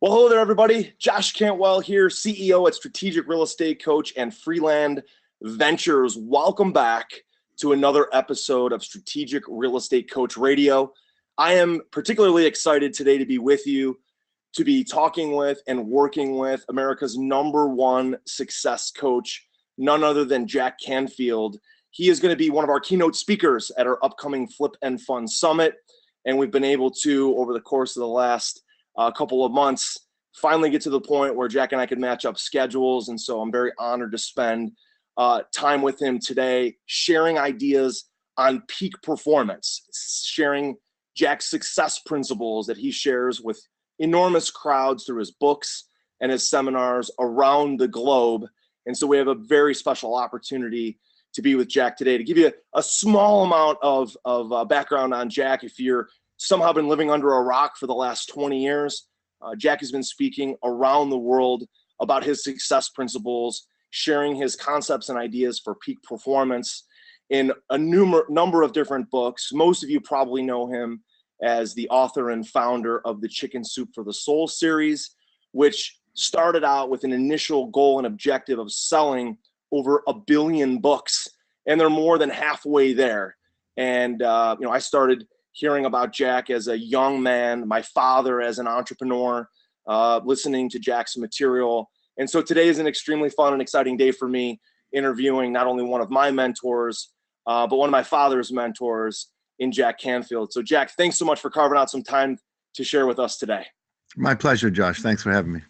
Well, hello there, everybody. Josh Cantwell here, CEO at Strategic Real Estate Coach and Freeland Ventures. Welcome back to another episode of Strategic Real Estate Coach Radio. I am particularly excited today to be with you, to be talking with and working with America's #1 success coach, none other than Jack Canfield. He is going to be one of our keynote speakers at our upcoming Flip and Fun Summit. And we've been able to, over the course of the last couple of months, finally get to the point where Jack and I could match up schedules. And so I'm very honored to spend time with him today, sharing ideas on peak performance, sharing Jack's success principles that he shares with enormous crowds through his books and his seminars around the globe. And so we have a very special opportunity to be with Jack today to give you a small amount of background on Jack. If you're somehow been living under a rock for the last 20 years, Jack has been speaking around the world about his success principles, sharing his concepts and ideas for peak performance in a number of different books. Most of you probably know him as the author and founder of the Chicken Soup for the Soul series, which started out with an initial goal and objective of selling over 1 billion books, and they're more than halfway there. And I started hearing about Jack as a young man, my father as an entrepreneur, listening to Jack's material. And so today is an extremely fun and exciting day for me, interviewing not only one of my mentors, but one of my father's mentors in Jack Canfield. So Jack, thanks so much for carving out some time to share with us today. My pleasure, Josh. Thanks for having me.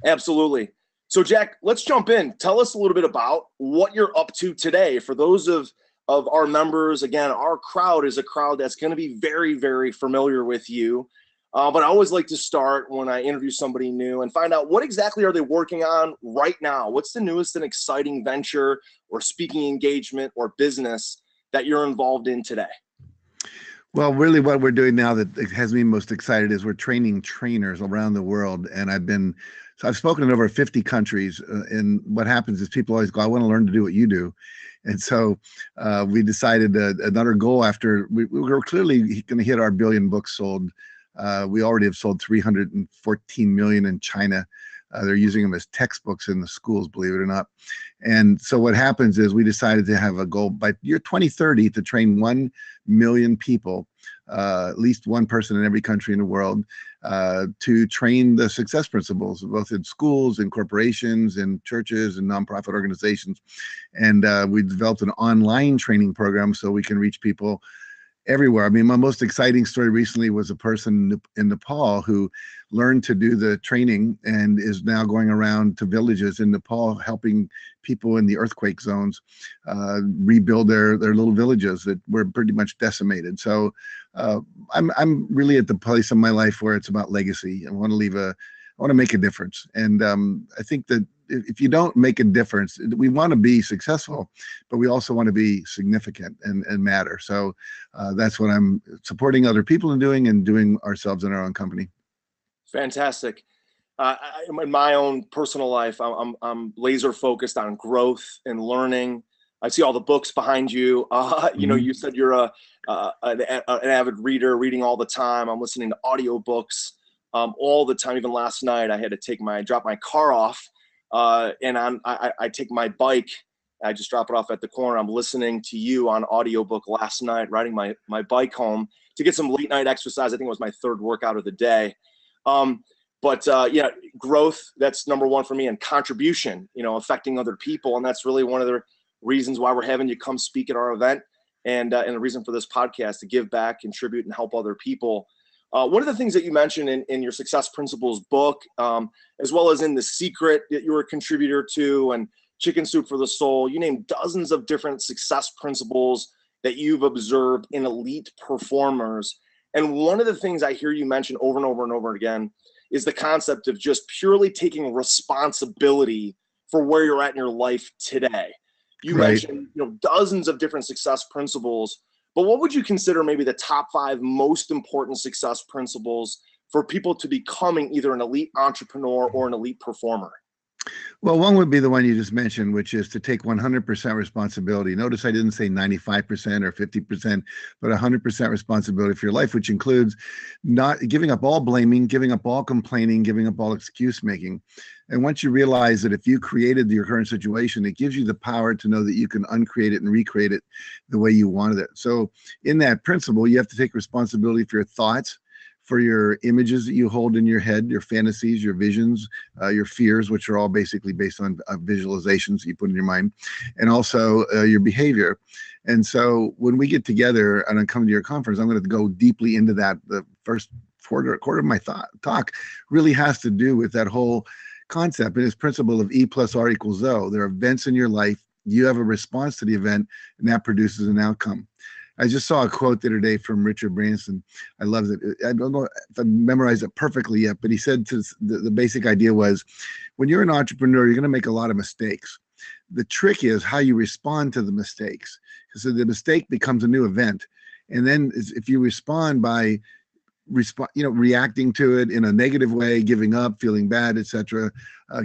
Absolutely. So Jack, let's jump in. Tell us a little bit about what you're up to today. For those of our members, again, our crowd is a crowd that's going to be very, very familiar with you. But I always like to start when I interview somebody new and find out what exactly are they working on right now? What's the newest and exciting venture or speaking engagement or business that you're involved in today? Well, really what we're doing now that has me most excited is we're training trainers around the world. And I've spoken in over 50 countries. And what happens is people always go, I want to learn to do what you do. And so we decided another goal after we were clearly going to hit our 1 billion books sold. We already have sold 314 million in China. They're using them as textbooks in the schools, believe it or not. And so what happens is we decided to have a goal by year 2030 to train 1 million people, at least one person in every country in the world, to train the success principles, both in schools, in corporations, in churches, and nonprofit organizations. And we developed an online training program so we can reach people everywhere. I mean, my most exciting story recently was a person in Nepal who learned to do the training and is now going around to villages in Nepal, helping people in the earthquake zones rebuild their little villages that were pretty much decimated. So I'm really at the place in my life where it's about legacy. I want to make a difference. And I think that if you don't make a difference, we want to be successful, but we also want to be significant and matter. So that's what I'm supporting other people in doing and doing ourselves in our own company. Fantastic. In my own personal life, I'm laser focused on growth and learning. I see all the books behind you. You said you're an avid reader, reading all the time. I'm listening to audiobooks all the time. Even last night, I had to drop my car off. And I take my bike, I just drop it off at the corner. I'm listening to you on audiobook last night, riding my bike home to get some late night exercise. I think it was my 3rd workout of the day. Growth, that's #1 for me, and contribution, affecting other people. And that's really one of the reasons why we're having you come speak at our event. And the reason for this podcast, to give back, contribute, and help other people. One of the things that you mentioned in your Success Principles book, as well as in The Secret that you were a contributor to, and Chicken Soup for the Soul, you named dozens of different success principles that you've observed in elite performers. And one of the things I hear you mention over and over and over again is the concept of just purely taking responsibility for where you're at in your life today. You mentioned dozens of different success principles. But what would you consider maybe the top 5 most important success principles for people to becoming either an elite entrepreneur or an elite performer? Well, one would be the one you just mentioned, which is to take 100% responsibility. Notice I didn't say 95% or 50%, but 100% responsibility for your life, which includes not giving up all blaming, giving up all complaining, giving up all excuse making. And once you realize that if you created your current situation, it gives you the power to know that you can uncreate it and recreate it the way you wanted it. So in that principle, you have to take responsibility for your thoughts, for your images that you hold in your head, your fantasies, your visions, your fears, which are all basically based on visualizations you put in your mind, and also your behavior. And so when we get together and I come to your conference, I'm going to go deeply into that. The first quarter of my talk really has to do with that whole concept and its principle of E plus R equals O. There are events in your life. You have a response to the event, and that produces an outcome. I just saw a quote the other day from Richard Branson. I loved it. I don't know if I memorized it perfectly yet, but he said the basic idea was, when you're an entrepreneur, you're going to make a lot of mistakes. The trick is how you respond to the mistakes. So the mistake becomes a new event. And then if you respond by reacting to it in a negative way, giving up, feeling bad, etc.,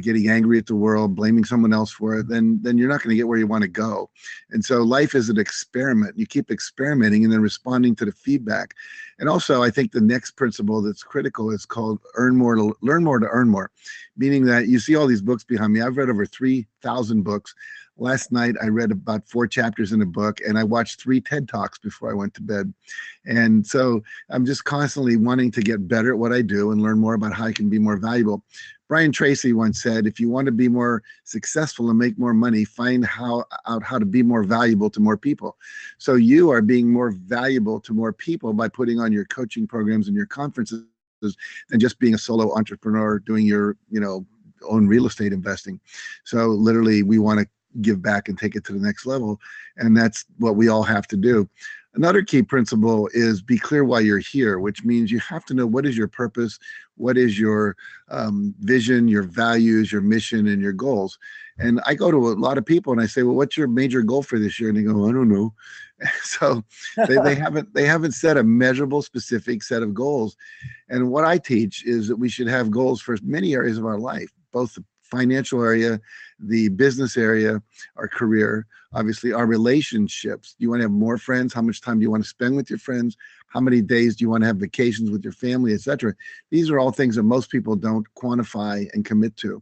getting angry at the world, blaming someone else for it, then you're not going to get where you want to go. And so life is an experiment. You keep experimenting and then responding to the feedback. And also, I think the next principle that's critical is called learn more to earn more, meaning that you see all these books behind me. I've read over 3,000 books. Last night, I read about 4 chapters in a book, and I watched 3 TED Talks before I went to bed. And so I'm just constantly wanting to get better at what I do and learn more about how I can be more valuable. Brian Tracy once said, if you want to be more successful and make more money, find out how to be more valuable to more people. So you are being more valuable to more people by putting on your coaching programs and your conferences than just being a solo entrepreneur doing your, own real estate investing. So literally we want to give back and take it to the next level. And that's what we all have to do. Another key principle is be clear why you're here, which means you have to know what is your purpose, what is your vision, your values, your mission, and your goals. And I go to a lot of people and I say, well, what's your major goal for this year? And they go, I don't know. So they haven't set a measurable, specific set of goals. And what I teach is that we should have goals for many areas of our life, both the financial area, the business area, our career, obviously our relationships. Do you want to have more friends? How much time do you want to spend with your friends? How many days do you want to have vacations with your family, etc.? These are all things that most people don't quantify and commit to.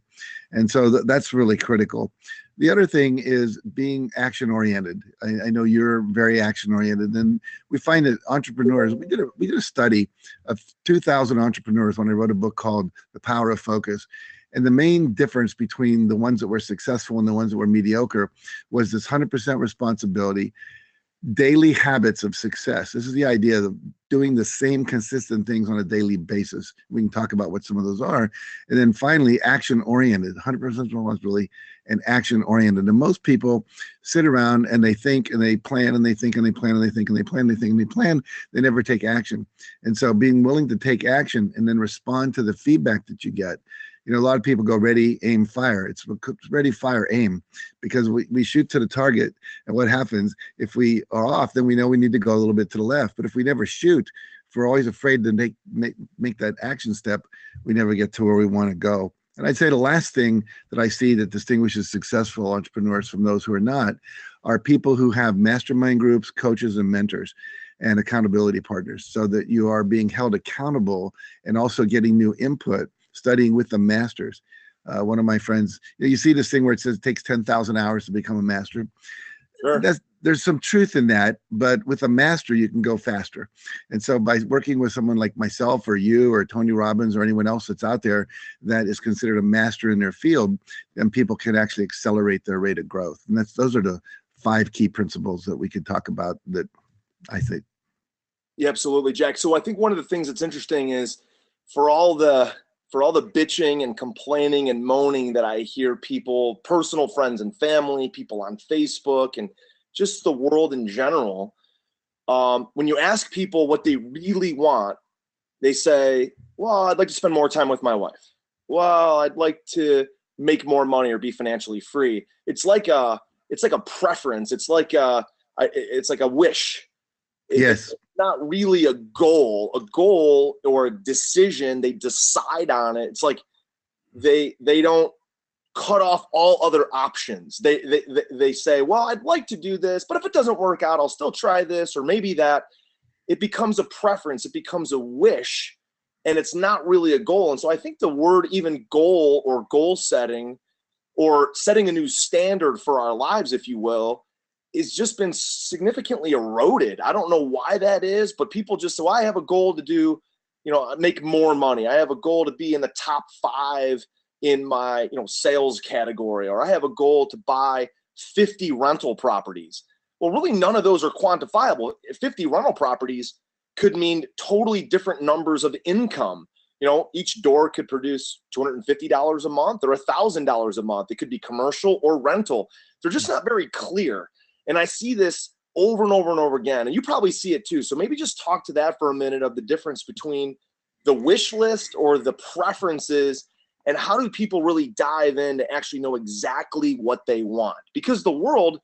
And so that's really critical. The other thing is being action oriented. I know you're very action oriented, and we find that entrepreneurs, we did a study of 2,000 entrepreneurs when I wrote a book called The Power of Focus. And the main difference between the ones that were successful and the ones that were mediocre was this 100% responsibility, daily habits of success. This is the idea of doing the same consistent things on a daily basis. We can talk about what some of those are. And then finally, action-oriented, 100% responsibility and action-oriented. And most people sit around and they think and they plan and they think and they plan and they think and they plan and they think and they plan. They never take action. And so being willing to take action and then respond to the feedback that you get. A lot of people go ready, aim, fire. It's ready, fire, aim, because we shoot to the target. And what happens if we are off, then we know we need to go a little bit to the left. But if we never shoot, if we're always afraid to make that action step, we never get to where we want to go. And I'd say the last thing that I see that distinguishes successful entrepreneurs from those who are not are people who have mastermind groups, coaches, and mentors and accountability partners, so that you are being held accountable and also getting new input, studying with the masters. One of my friends, you see this thing where it says it takes 10,000 hours to become a master. Sure. There's some truth in that, but with a master, you can go faster. And so by working with someone like myself or you or Tony Robbins or anyone else that's out there that is considered a master in their field, then people can actually accelerate their rate of growth. And those are the 5 key principles that we could talk about that I think. Yeah, absolutely, Jack. So I think one of the things that's interesting is for all the bitching and complaining and moaning that I hear people, personal friends and family, people on Facebook, and just the world in general, when you ask people what they really want, they say, well, I'd like to spend more time with my wife. Well, I'd like to make more money or be financially free. It's like a preference. It's like a wish. Yes. It's not really a goal or a decision. They decide on it. It's like they don't cut off all other options. They say, well, I'd like to do this, but if it doesn't work out, I'll still try this or maybe that. It becomes a preference. It becomes a wish, and it's not really a goal. And so I think the word even goal or goal setting or setting a new standard for our lives, if you will, is just been significantly eroded. I don't know why that is, but people just say, well, I have a goal to do, make more money. I have a goal to be in the top 5 in my, sales category, or I have a goal to buy 50 rental properties. Well, really, none of those are quantifiable. 50 rental properties could mean totally different numbers of income. Each door could produce $250 a month or $1,000 a month. It could be commercial or rental. They're just not very clear. And I see this over and over and over again. And you probably see it too. So maybe just talk to that for a minute of the difference between the wish list or the preferences, and how do people really dive in to actually know exactly what they want? Because the world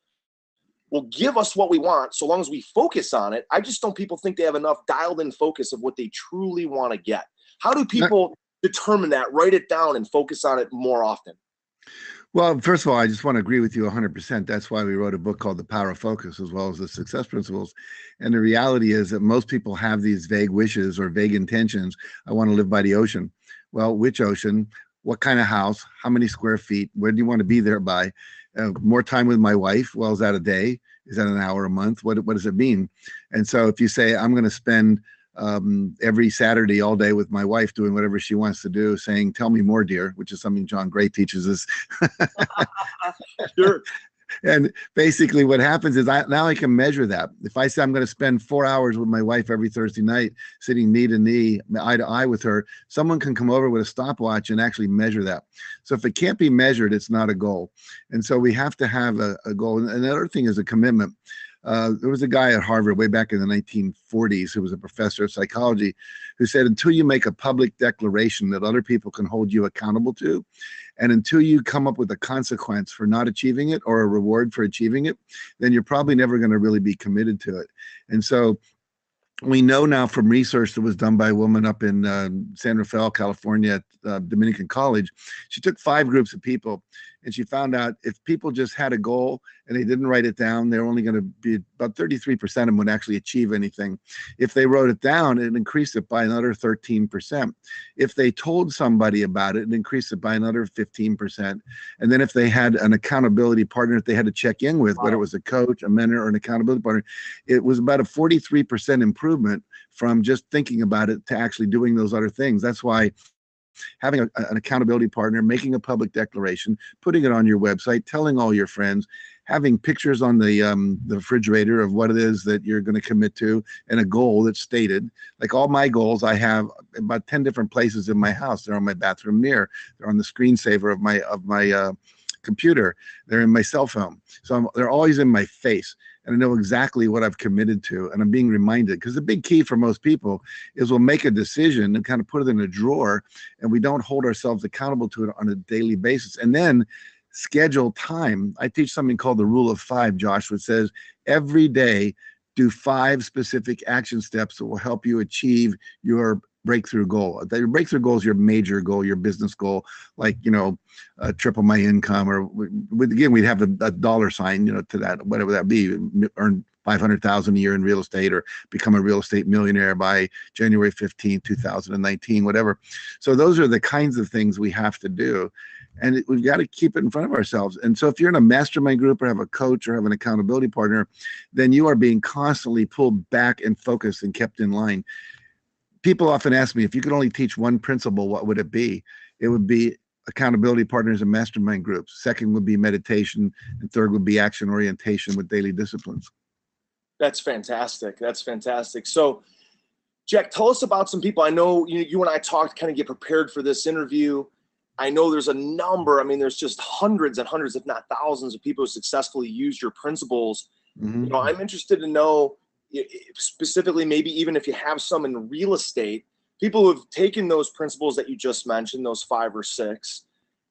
will give us what we want so long as we focus on it. I just don't people think they have enough dialed in focus of what they truly want to get. How do people determine that, write it down, and focus on it more often? Well, first of all, I just want to agree with you 100%. That's why we wrote a book called The Power of Focus, as well as the Success Principles. And the reality is that most people have these vague wishes or vague intentions. I want to live by the ocean. Well, which ocean? What kind of house? How many square feet? Where do you want to be there by? More time with my wife? Well, is that a day? Is that an hour a month? What does it mean? And so if you say, I'm going to spend every Saturday all day with my wife doing whatever she wants to do, saying, tell me more, dear, which is something John Gray teaches us. Sure. And basically what happens is now I can measure that. If I say I'm going to spend 4 hours with my wife every Thursday night, sitting knee to knee, eye to eye with her, someone can come over with a stopwatch and actually measure that. So if it can't be measured, it's not a goal. And so we have to have a goal. And the other thing is a commitment. There was a guy at Harvard way back in the 1940s who was a professor of psychology who said, until you make a public declaration that other people can hold you accountable to, and until you come up with a consequence for not achieving it or a reward for achieving it, then you're probably never going to really be committed to it. And so we know now from research that was done by a woman up in San Rafael, California, at Dominican College. She took 5 groups of people, and she found out if people just had a goal and they didn't write it down, they're only going to be about 33% of them would actually achieve anything. If they wrote it down, it increased it by another 13%. If they told somebody about it, it increased it by another 15%. And then if they had an accountability partner that they had to check in with, whether it was a coach, a mentor, or an accountability partner, it was about a 43% improvement from just thinking about it to actually doing those other things. That's why having an accountability partner, making a public declaration, putting it on your website, telling all your friends, having pictures on the refrigerator of what it is that you're going to commit to, and a goal that's stated. Like all my goals, I have about 10 different places in my house. They're on my bathroom mirror. They're on the screensaver of my computer. They're in my cell phone. So they're always in my face. And I know exactly what I've committed to, and I'm being reminded. Because the big key for most people is we'll make a decision and kind of put it in a drawer, and we don't hold ourselves accountable to it on a daily basis. And then schedule time. I teach something called the rule of 5, Josh, which says every day do 5 specific action steps that will help you achieve your breakthrough goal. Your breakthrough goal is your major goal, your business goal, like, triple my income, or again, we'd have a dollar sign, to that, whatever that be, earn 500,000 a year in real estate, or become a real estate millionaire by January 15, 2019, whatever. So those are the kinds of things we have to do. And we've got to keep it in front of ourselves. And so if you're in a mastermind group or have a coach or have an accountability partner, then you are being constantly pulled back and focused and kept in line. People often ask me, if you could only teach one principle, what would it be? It would be accountability partners and mastermind groups. Second would be meditation. And third would be action orientation with daily disciplines. That's fantastic. That's fantastic. So, Jack, tell us about some people. I know you and I talked, kind of get prepared for this interview. I know there's a number. I mean, there's just hundreds and hundreds, if not thousands, of people who successfully use your principles. Mm-hmm. I'm interested to know, specifically, maybe even if you have some in real estate, people who have taken those principles that you just mentioned, those 5 or 6,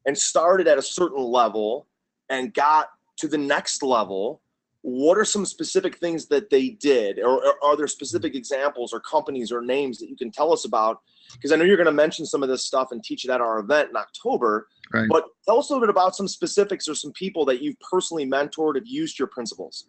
and started at a certain level and got to the next level, what are some specific things that they did, or are there specific examples or companies or names that you can tell us about? Because I know you're going to mention some of this stuff and teach it at our event in October, Right. but tell us a little bit about some specifics or some people that you've personally mentored, have used your principles.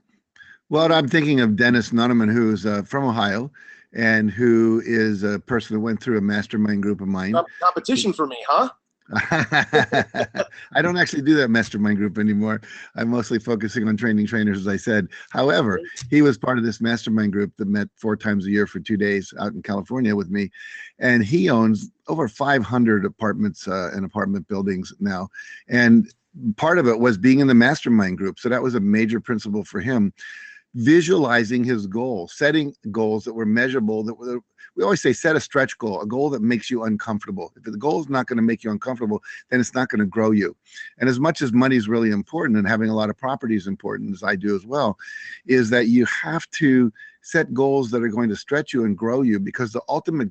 Well, I'm thinking of Dennis Nuneman, who's from Ohio, and who is a person that went through a mastermind group of mine. Competition for me, huh? I don't actually do that mastermind group anymore. I'm mostly focusing on training trainers, as I said. However, he was part of this mastermind group that met 4 times a year for 2 days out in California with me. And he owns over 500 apartments and apartment buildings now. And part of it was being in the mastermind group. So that was a major principle for him. Visualizing his goal, setting goals that were measurable, we always say set a stretch goal, a goal that makes you uncomfortable. If the goal is not going to make you uncomfortable, then it's not going to grow you. And as much as money is really important and having a lot of property is important, as I do as well, is that you have to set goals that are going to stretch you and grow you, because the ultimate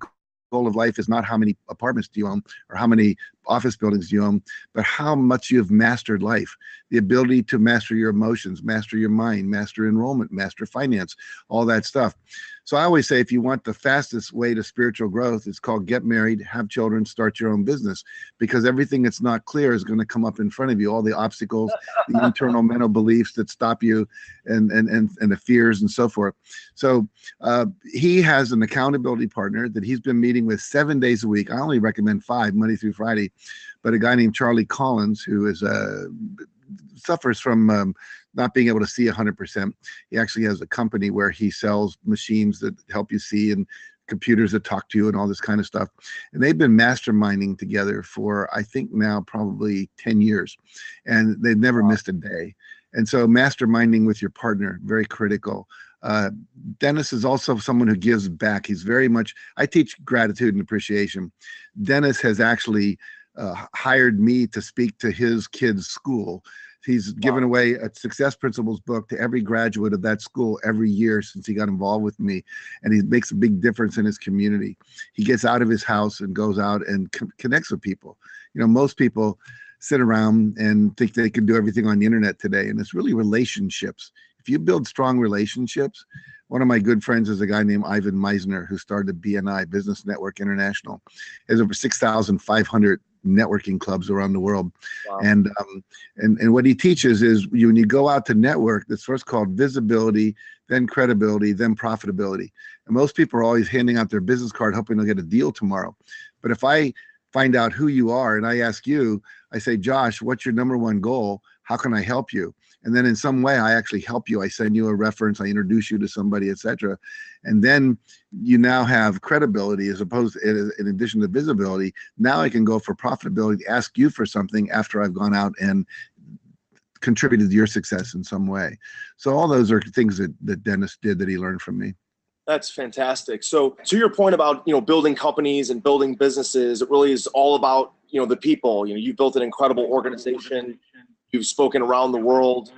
goal of life is not how many apartments do you own or how many office buildings do you own, but how much you've mastered life. The ability to master your emotions, master your mind, master enrollment, master finance, all that stuff. So I always say, if you want the fastest way to spiritual growth, it's called get married, have children, start your own business, because everything that's not clear is going to come up in front of you. All the obstacles, the internal mental beliefs that stop you, and the fears and so forth. So he has an accountability partner that he's been meeting with 7 days a week. I only recommend 5, Monday through Friday, but a guy named Charlie Collins, who is suffers from not being able to see 100%. He actually has a company where he sells machines that help you see and computers that talk to you and all this kind of stuff. And they've been masterminding together for, I think now, probably 10 years. And they've never missed a day. And so masterminding with your partner, very critical. Dennis is also someone who gives back. He's very much, I teach gratitude and appreciation. Dennis has actually hired me to speak to his kids' school. He's given away a Success Principles book to every graduate of that school every year since he got involved with me, and he makes a big difference in his community. He gets out of his house and goes out and connects with people. You know, most people sit around and think they can do everything on the internet today, and it's really relationships. If you build strong relationships, one of my good friends is a guy named Ivan Meisner, who started BNI, Business Network International. He has over 6,500 networking clubs around the world. Wow. And what he teaches is when you go out to network, that's first called visibility, then credibility, then profitability. And most people are always handing out their business card hoping they'll get a deal tomorrow. But if I find out who you are and I ask you, I say, Josh, what's your number one goal? How can I help you? And then in some way, I actually help you. I send you a reference, I introduce you to somebody, etc. And then you now have credibility as opposed to, in addition to visibility. Now I can go for profitability, ask you for something after I've gone out and contributed to your success in some way. So all those are things that Dennis did that he learned from me. That's fantastic. So to your point about, building companies and building businesses, it really is all about, the people. You've built an incredible organization. You've spoken around the world.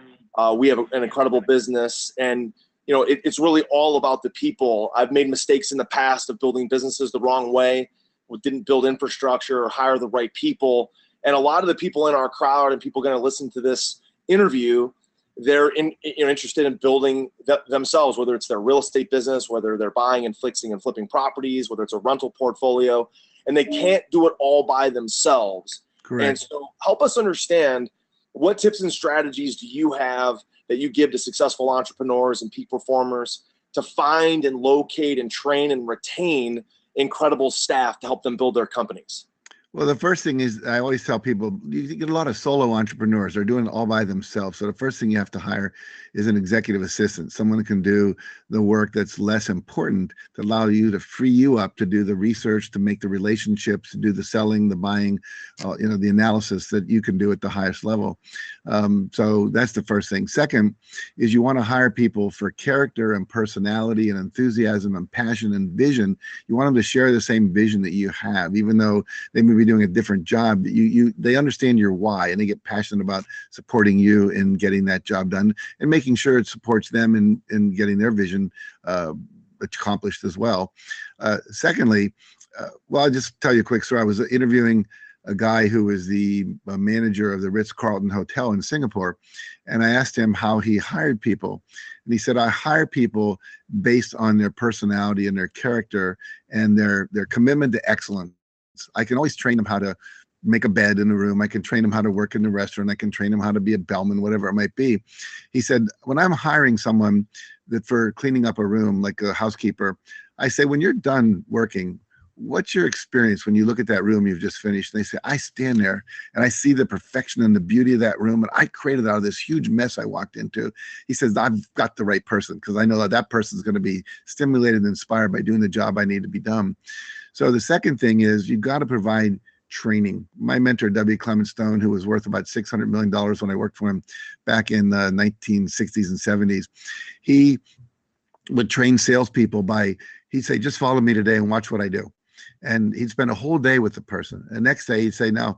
We have an incredible business, and it's really all about the people. I've made mistakes in the past of building businesses the wrong way. We didn't build infrastructure or hire the right people. And a lot of the people in our crowd and people going to listen to this interview, they're interested in building themselves, whether it's their real estate business, whether they're buying and fixing and flipping properties, whether it's a rental portfolio, and they can't do it all by themselves. Correct. And so help us understand, what tips and strategies do you have that you give to successful entrepreneurs and peak performers to find and locate and train and retain incredible staff to help them build their companies? Well, the first thing is, I always tell people, you get a lot of solo entrepreneurs. They're doing it all by themselves. So the first thing you have to hire is an executive assistant, someone that can do the work that's less important, to allow you to free you up to do the research, to make the relationships, to do the selling, the buying, the analysis that you can do at the highest level. So that's the first thing. Second is, you want to hire people for character and personality and enthusiasm and passion and vision. You want them to share the same vision that you have, even though they may be doing a different job. They understand your why, and they get passionate about supporting you in getting that job done and making sure it supports them in getting their vision accomplished as well. Secondly, well, I'll just tell you a quick story. I was interviewing a guy who was the manager of the Ritz-Carlton Hotel in Singapore. And I asked him how he hired people. And he said, I hire people based on their personality and their character and their commitment to excellence. I can always train them how to make a bed in a room. I can train them how to work in the restaurant. I can train them how to be a bellman, whatever it might be. He said, when I'm hiring someone that for cleaning up a room, like a housekeeper, I say, when you're done working, what's your experience when you look at that room you've just finished? And they say, I stand there and I see the perfection and the beauty of that room. And I created out of this huge mess I walked into. He says, I've got the right person because I know that that person's going to be stimulated and inspired by doing the job I need to be done. So the second thing is you've got to provide training. My mentor, W. Clement Stone, who was worth about $600 million when I worked for him back in the 1960s and 70s, he would train salespeople by, he'd say, just follow me today and watch what I do. And he'd spend a whole day with the person. The next day he'd say, now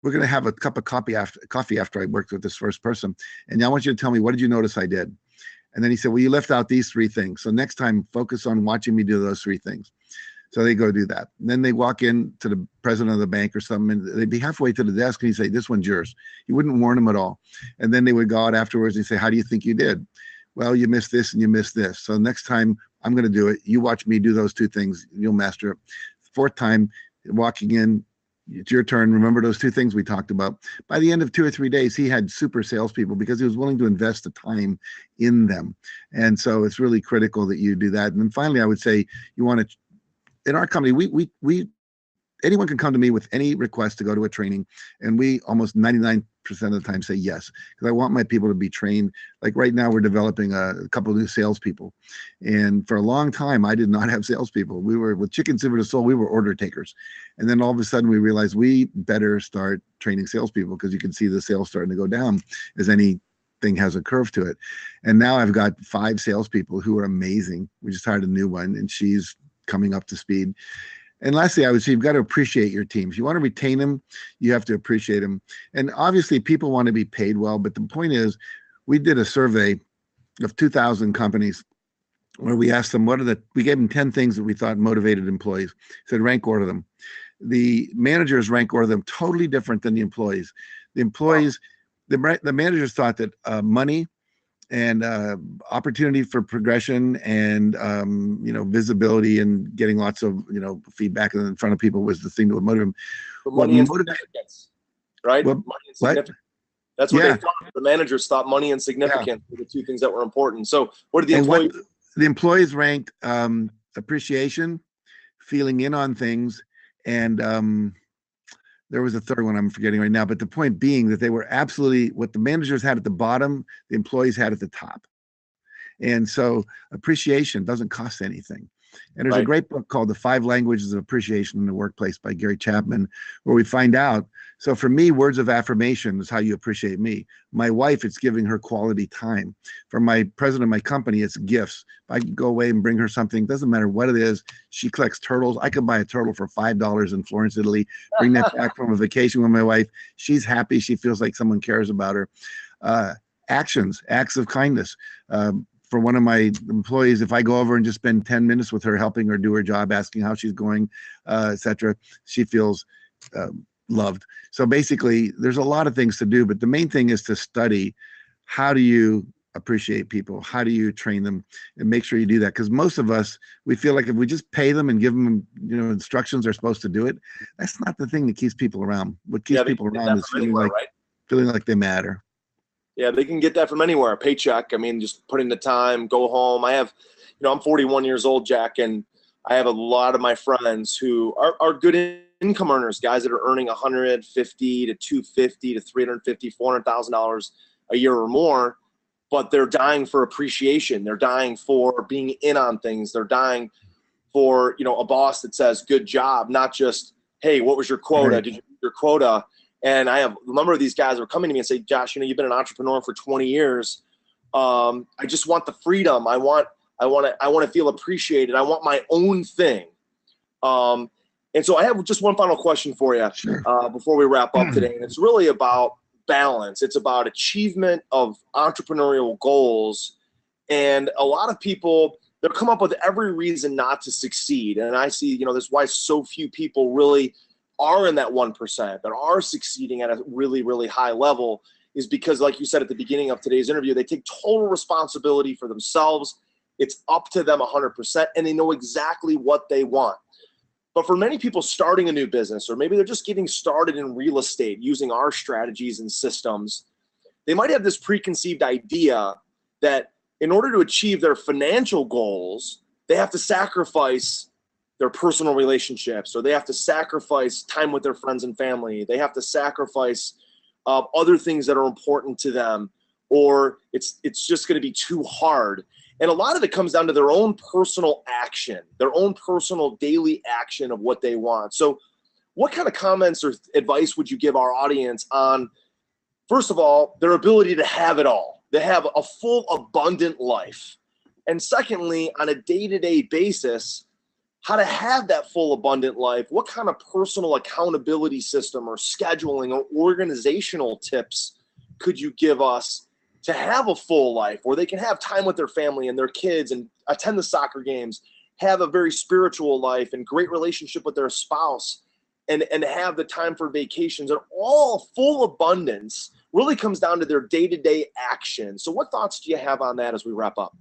we're going to have a cup of coffee after I worked with this first person. And I want you to tell me, what did you notice I did? And then he said, well, you left out these three things. So next time focus on watching me do those three things. So they go do that. And then they walk in to the president of the bank or something, and they'd be halfway to the desk and he'd say, this one's yours. He wouldn't warn them at all. And then they would go out afterwards and say, how do you think you did? Well, you missed this and you missed this. So next time I'm going to do it. You watch me do those two things. You'll master it. Fourth time, walking in, it's your turn. Remember those two things we talked about. By the end of 2 or 3 days, he had super salespeople because he was willing to invest the time in them. And so it's really critical that you do that. And then finally, I would say you want to, in our company, we anyone can come to me with any request to go to a training, and we almost 99% of the time say yes, because I want my people to be trained. Like right now, we're developing a couple of new salespeople, and for a long time, I did not have salespeople. We were with Chicken Soup to Soul, we were order takers, and then all of a sudden we realized we better start training salespeople because you can see the sales starting to go down as anything has a curve to it. And now I've got 5 salespeople who are amazing. We just hired a new one, and she's coming up to speed. And lastly, I would say you've got to appreciate your teams. You want to retain them, you have to appreciate them. And obviously people want to be paid well, but the point is we did a survey of 2,000 companies where we asked them, we gave them 10 things that we thought motivated employees. Said rank order them. The managers rank order them totally different than the employees. The employees, the managers thought that money and opportunity for progression and visibility and getting lots of feedback in front of people was the thing that would motivate them. Money and significance, right? Money and significance. That's what they thought. The managers thought money and significance were the 2 things that were important. So what did the employees? The employees ranked appreciation, feeling in on things, and there was a third one I'm forgetting right now, but the point being that they were absolutely what the managers had at the bottom, the employees had at the top. And so appreciation doesn't cost anything. And there's a great book called The 5 Languages of Appreciation in the Workplace by Gary Chapman, where we find out. So for me, words of affirmation is how you appreciate me. My wife, it's giving her quality time. For my president of my company, it's gifts. If I can go away and bring her something, doesn't matter what it is. She collects turtles. I could buy a turtle for $5 in Florence, Italy, bring that back from a vacation with my wife. She's happy. She feels like someone cares about her. Actions, acts of kindness. For one of my employees, if I go over and just spend 10 minutes with her, helping her do her job, asking how she's going, etc., she feels loved. So basically, there's a lot of things to do, but the main thing is to study how do you appreciate people, how do you train them, and make sure you do that. Because most of us, we feel like if we just pay them and give them instructions they're supposed to do it, that's not the thing that keeps people around. What keeps people around is feeling like they matter. Yeah, they can get that from anywhere. A paycheck. I mean, just put in the time, go home. I have, I'm 41 years old, Jack, and I have a lot of my friends who are good income earners, guys that are earning $150 to $250 to $350, $400,000 a year or more, but they're dying for appreciation. They're dying for being in on things. They're dying for, a boss that says, good job, not just, hey, what was your quota? Right. Did you meet your quota? And I have a number of these guys that are coming to me and say, Josh, you've been an entrepreneur for 20 years. I just want the freedom. I want to feel appreciated. I want my own thing. And so I have just one final question for you before we wrap up today. And it's really about balance. It's about achievement of entrepreneurial goals. And a lot of people, they'll come up with every reason not to succeed. And I see, that's why so few people really are in that 1%, that are succeeding at a really, really high level, is because, like you said at the beginning of today's interview, they take total responsibility for themselves. It's up to them 100%, and they know exactly what they want. But for many people starting a new business, or maybe they're just getting started in real estate using our strategies and systems, they might have this preconceived idea that in order to achieve their financial goals, they have to sacrifice their personal relationships, or they have to sacrifice time with their friends and family. They have to sacrifice other things that are important to them, or it's just going to be too hard. And a lot of it comes down to their own personal action, their own personal daily action of what they want. So what kind of comments or advice would you give our audience on, first of all, their ability to have it all? They have a full, abundant life. And secondly, on a day-to-day basis, how to have that full, abundant life. What kind of personal accountability system or scheduling or organizational tips could you give us to have a full life where they can have time with their family and their kids and attend the soccer games, have a very spiritual life and great relationship with their spouse, and have the time for vacations, and all full abundance really comes down to their day-to-day action. So what thoughts do you have on that as we wrap up?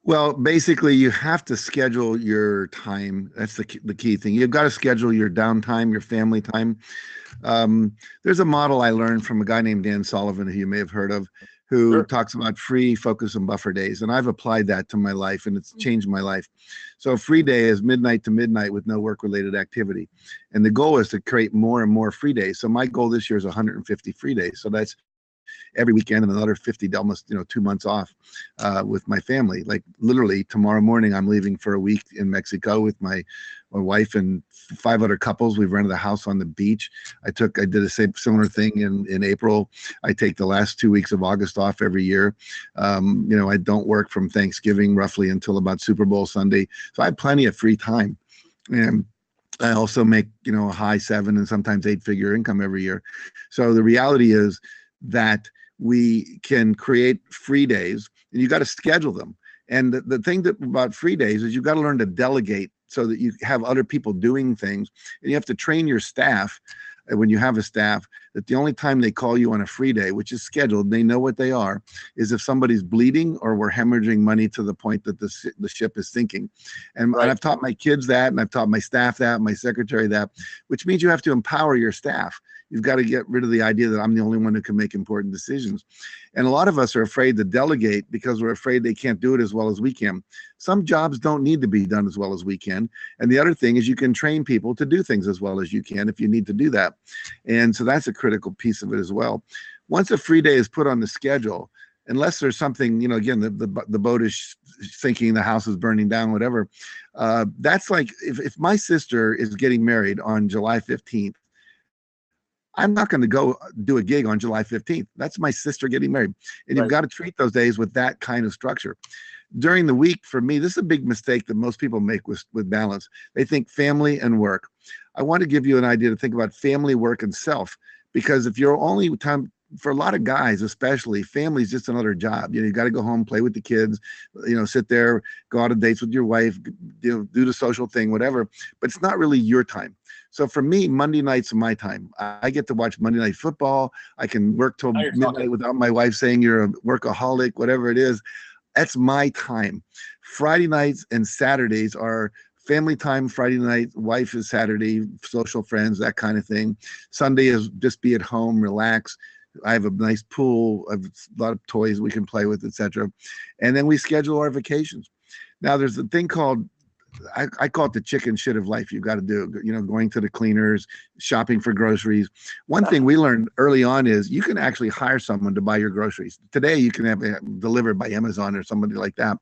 Well, basically, you have to schedule your time. That's the key thing. You've got to schedule your downtime, your family time. There's a model I learned from a guy named Dan Sullivan, who you may have heard of, who Sure. talks about free, focus, and buffer days. And I've applied that to my life, and it's changed my life. So a free day is midnight to midnight with no work-related activity. And the goal is to create more and more free days. So my goal this year is 150 free days. So that's every weekend and another 50, almost 2 months off with my family. Like literally tomorrow morning, I'm leaving for a week in Mexico with my wife and 5 other couples. We've rented a house on the beach. I did a similar thing in April. I take the last 2 weeks of August off every year. I don't work from Thanksgiving roughly until about Super Bowl Sunday. So I have plenty of free time. And I also make, a high 7 and sometimes 8-figure income every year. So the reality is that we can create free days, and you got to schedule them. And the thing about free days is you got to learn to delegate so that you have other people doing things, and you have to train your staff when you have a staff that the only time they call you on a free day, which is scheduled, they know what they are, is if somebody's bleeding or we're hemorrhaging money to the point that the ship is sinking. And, Right. and I've taught my kids that, and I've taught my staff that, my secretary that, which means you have to empower your staff. You've got to get rid of the idea that I'm the only one who can make important decisions. And a lot of us are afraid to delegate because we're afraid they can't do it as well as we can. Some jobs don't need to be done as well as we can. And the other thing is you can train people to do things as well as you can if you need to do that. And so that's a critical piece of it as well. Once a free day is put on the schedule, unless there's something, again, the boat is sinking, the house is burning down, whatever. That's like if my sister is getting married on July 15th, I'm not going to go do a gig on July 15th. That's my sister getting married. And you've got to treat those days with that kind of structure. During the week, for me, this is a big mistake that most people make with balance. They think family and work. I want to give you an idea to think about family, work, and self, because if you're only time, for a lot of guys, especially, family is just another job. You got to go home, play with the kids, sit there, go out on dates with your wife, do the social thing, whatever. But it's not really your time. So for me, Monday nights are my time. I get to watch Monday Night Football. I can work till midnight without my wife saying you're a workaholic, whatever it is. That's my time. Friday nights and Saturdays are family time. Friday night, wife is Saturday, social friends, that kind of thing. Sunday is just be at home, relax. I have a nice pool, I have a lot of toys we can play with, etc. And then we schedule our vacations. Now there's a thing called, I call it the chicken shit of life. You've got to do, going to the cleaners, shopping for groceries. One thing we learned early on is you can actually hire someone to buy your groceries. Today, you can have it delivered by Amazon or somebody like that.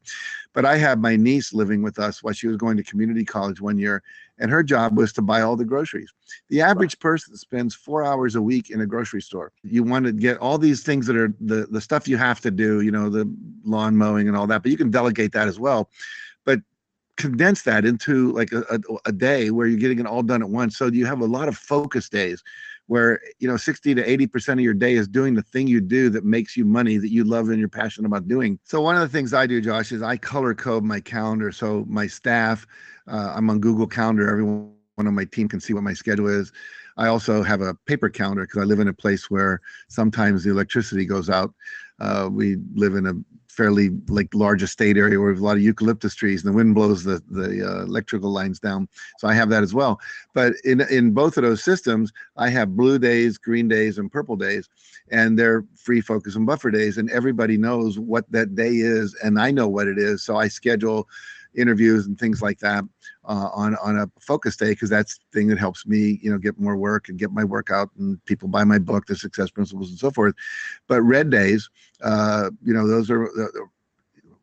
But I had my niece living with us while she was going to community college one year, and her job was to buy all the groceries. The average person spends 4 hours a week in a grocery store. You want to get all these things that are the stuff you have to do, the lawn mowing and all that, but you can delegate that as well. But condense that into like a day where you're getting it all done at once. So you have a lot of focus days where 60 to 80% of your day is doing the thing you do that makes you money, that you love and you're passionate about doing. So one of the things I do, Josh, is I color code my calendar. So my staff, I'm on Google Calendar. Everyone on my team can see what my schedule is. I also have a paper calendar because I live in a place where sometimes the electricity goes out. We live in a fairly large estate area where we have a lot of eucalyptus trees, and the wind blows the electrical lines down. So I have that as well. But in both of those systems, I have blue days, green days, and purple days, and they're free, focus, and buffer days. And everybody knows what that day is, and I know what it is. So I schedule interviews and things like that on a focus day, because that's the thing that helps me, get more work and get my work out, and people buy my book, The Success Principles, and so forth. But red days, those are,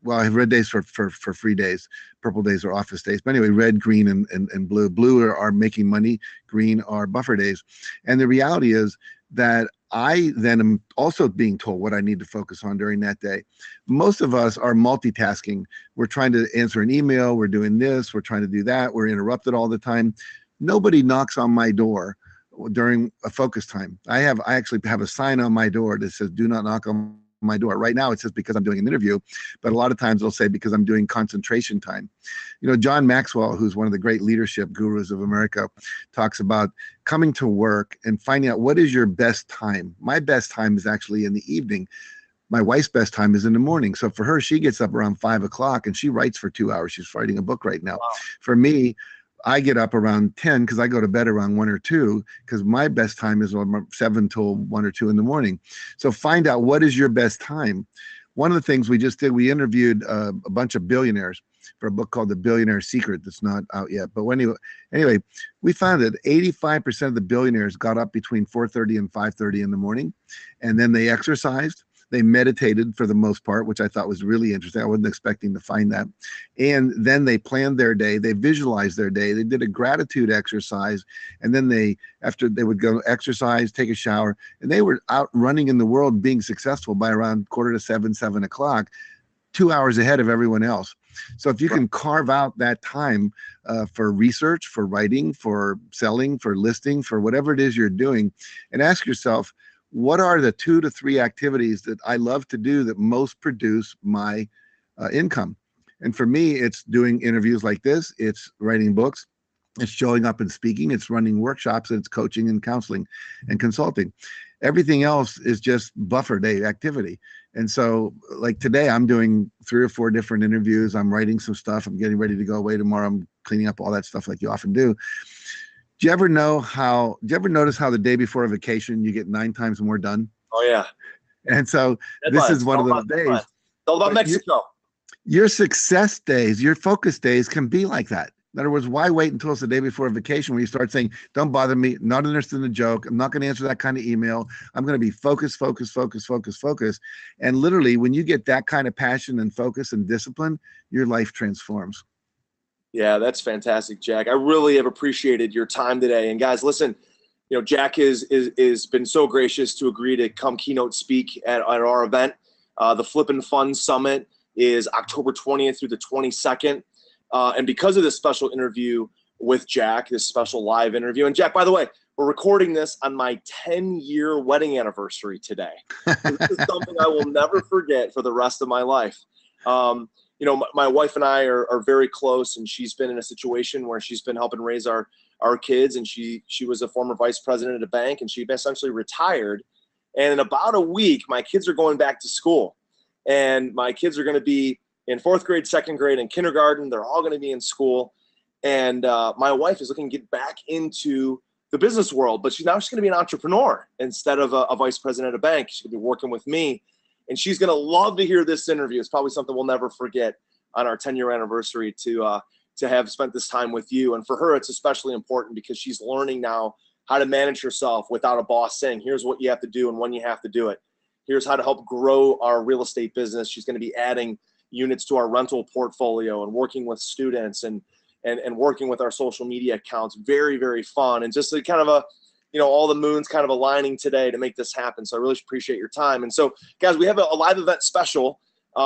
well, I have red days for free days. Purple days are office days. But anyway, red, green, and blue. Blue are making money. Green are buffer days. And the reality is that I then am also being told what I need to focus on during that day. Most of us are multitasking. We're trying to answer an email. We're doing this. We're trying to do that. We're interrupted all the time. Nobody knocks on my door during a focus time. I actually have a sign on my door that says, "Do not knock on my door." Right now it says because I'm doing an interview, but a lot of times it'll say because I'm doing concentration time. John Maxwell, who's one of the great leadership gurus of America, talks about coming to work and finding out what is your best time. My best time is actually in the evening. My wife's best time is in the morning. So for her, she gets up around 5 o'clock and she writes for 2 hours. She's writing a book right now. Wow. For me, I get up around 10 because I go to bed around 1 or 2, because my best time is 7 till 1 or 2 in the morning. So find out what is your best time. One of the things we just did, we interviewed a bunch of billionaires for a book called The Billionaire Secret that's not out yet. But anyway, we found that 85% of the billionaires got up between 4:30 and 5:30 in the morning, and then they exercised. They meditated for the most part, which I thought was really interesting. I wasn't expecting to find that. And then they planned their day. They visualized their day. They did a gratitude exercise. And then after they would go exercise, take a shower, and they were out running in the world being successful by around 6:45, 7 o'clock, 2 hours ahead of everyone else. So if you can carve out that time for research, for writing, for selling, for listing, for whatever it is you're doing, and ask yourself, what are the 2 to 3 activities that I love to do that most produce my income? And for me, it's doing interviews like this. It's writing books. It's showing up and speaking. It's running workshops. And it's coaching and counseling and consulting. Everything else is just buffer day activity. And so like today, I'm doing 3 or 4 different interviews. I'm writing some stuff. I'm getting ready to go away tomorrow. I'm cleaning up all that stuff like you often do. Do you ever notice how the day before a vacation you get 9 times more done? Oh yeah. And so this is one of those days. It's all about Mexico. Your success days, your focus days can be like that. In other words, why wait until it's the day before a vacation where you start saying, "Don't bother me, not interested in the joke, I'm not going to answer that kind of email. I'm going to be focused. And literally, when you get that kind of passion and focus and discipline, your life transforms. Yeah, that's fantastic, Jack. I really have appreciated your time today. And guys, listen, Jack is been so gracious to agree to come keynote speak at our event. The Flippin' Fun Summit is October 20th through the 22nd. And because of this special interview with Jack, this special live interview, and Jack, by the way, we're recording this on my 10-year wedding anniversary today. This is something I will never forget for the rest of my life. My wife and I are very close, and she's been in a situation where she's been helping raise our kids, and she was a former vice president at a bank, and she essentially retired. And in about a week, my kids are going back to school, and my kids are going to be in 4th grade, 2nd grade, and kindergarten. They're all going to be in school. And my wife is looking to get back into the business world, but she's going to be an entrepreneur instead of a vice president at a bank. She's going to be working with me. And she's going to love to hear this interview. It's probably something we'll never forget on our 10-year anniversary to have spent this time with you. And for her, it's especially important because she's learning now how to manage herself without a boss saying, "Here's what you have to do and when you have to do it. Here's how to help grow our real estate business." She's going to be adding units to our rental portfolio and working with students and working with our social media accounts. Very, very fun. And just kind of all the moons kind of aligning today to make this happen. So I really appreciate your time. And so, guys, we have a live event special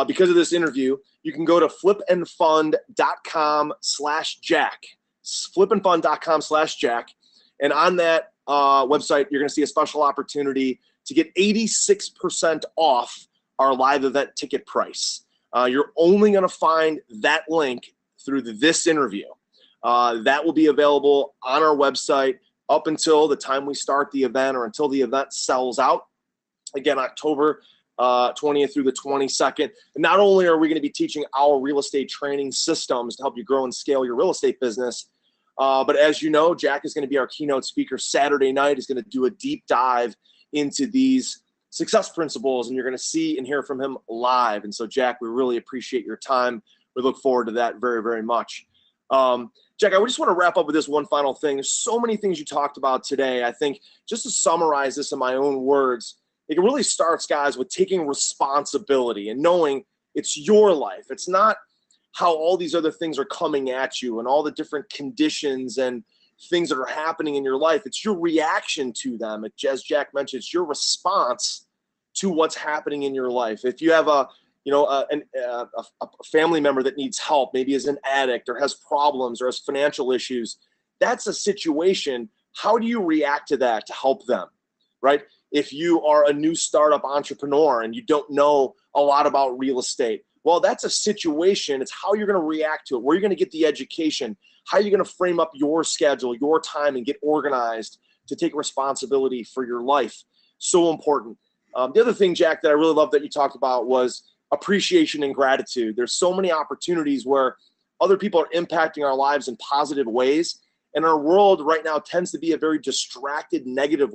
because of this interview. You can go to flipandfund.com/Jack. Flipandfund.com/Jack. And on that website, you're going to see a special opportunity to get 86% off our live event ticket price. You're only going to find that link through this interview. That will be available on our website up until the time we start the event or until the event sells out. Again, October 20th through the 22nd. And not only are we going to be teaching our real estate training systems to help you grow and scale your real estate business, but as you know, Jack is going to be our keynote speaker Saturday night. He's going to do a deep dive into these success principles, and you're going to see and hear from him live. And so, Jack, we really appreciate your time. We look forward to that very, very much. Jack, I just want to wrap up with this one final thing. There's so many things you talked about today. I think just to summarize this in my own words, it really starts, guys, with taking responsibility and knowing it's your life. It's not how all these other things are coming at you and all the different conditions and things that are happening in your life. It's your reaction to them. As Jack mentioned, it's your response to what's happening in your life. If you have a family member that needs help, maybe is an addict or has problems or has financial issues, that's a situation. How do you react to that to help them, right? If you are a new startup entrepreneur and you don't know a lot about real estate, well, that's a situation. It's how you're going to react to it, where you're going to get the education, how you're going to frame up your schedule, your time, and get organized to take responsibility for your life. So important. The other thing, Jack, that I really love that you talked about was appreciation and gratitude. There's so many opportunities where other people are impacting our lives in positive ways. And our world right now tends to be a very distracted, negative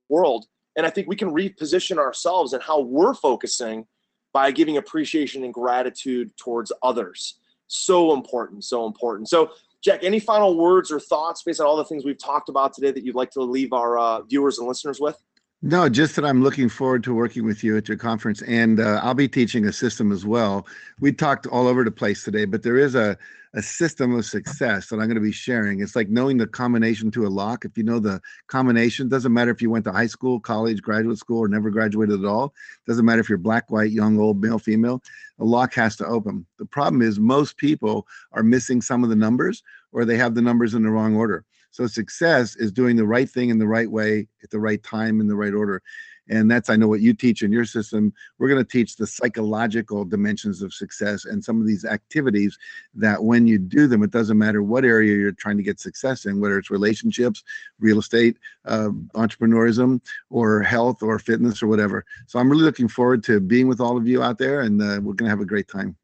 world. And I think we can reposition ourselves and how we're focusing by giving appreciation and gratitude towards others. So important, so important. So, Jack, any final words or thoughts based on all the things we've talked about today that you'd like to leave our viewers and listeners with? No, just that I'm looking forward to working with you at your conference, and I'll be teaching a system as well. We talked all over the place today, but there is a system of success that I'm going to be sharing. It's like knowing the combination to a lock. If you know the combination, doesn't matter if you went to high school, college, graduate school, or never graduated at all. Doesn't matter if you're black, white, young, old, male, female. A lock has to open. The problem is most people are missing some of the numbers, or they have the numbers in the wrong order. So success is doing the right thing in the right way at the right time in the right order. And that's, I know what you teach in your system. We're going to teach the psychological dimensions of success and some of these activities that when you do them, it doesn't matter what area you're trying to get success in, whether it's relationships, real estate, entrepreneurism, or health or fitness or whatever. So I'm really looking forward to being with all of you out there, and we're going to have a great time.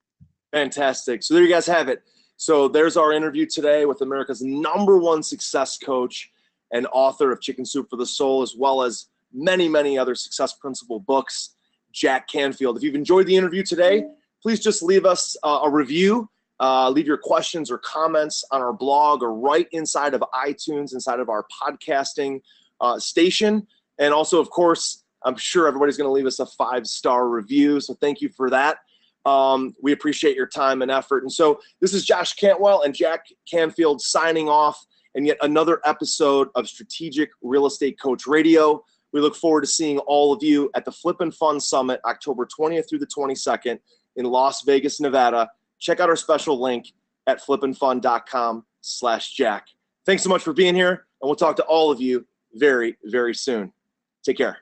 Fantastic. So there you guys have it. So there's our interview today with America's #1 success coach and author of Chicken Soup for the Soul, as well as many, many other success principle books, Jack Canfield. If you've enjoyed the interview today, please just leave us a review, leave your questions or comments on our blog or right inside of iTunes, inside of our podcasting station. And also, of course, I'm sure everybody's going to leave us a 5-star review. So thank you for that. We appreciate your time and effort. And so this is Josh Cantwell and Jack Canfield signing off, and yet another episode of Strategic Real Estate Coach Radio. We look forward to seeing all of you at the Flippin' Fun Summit, October 20th through the 22nd in Las Vegas, Nevada. Check out our special link at flippinfun.com/Jack. Thanks so much for being here, and we'll talk to all of you very, very soon. Take care.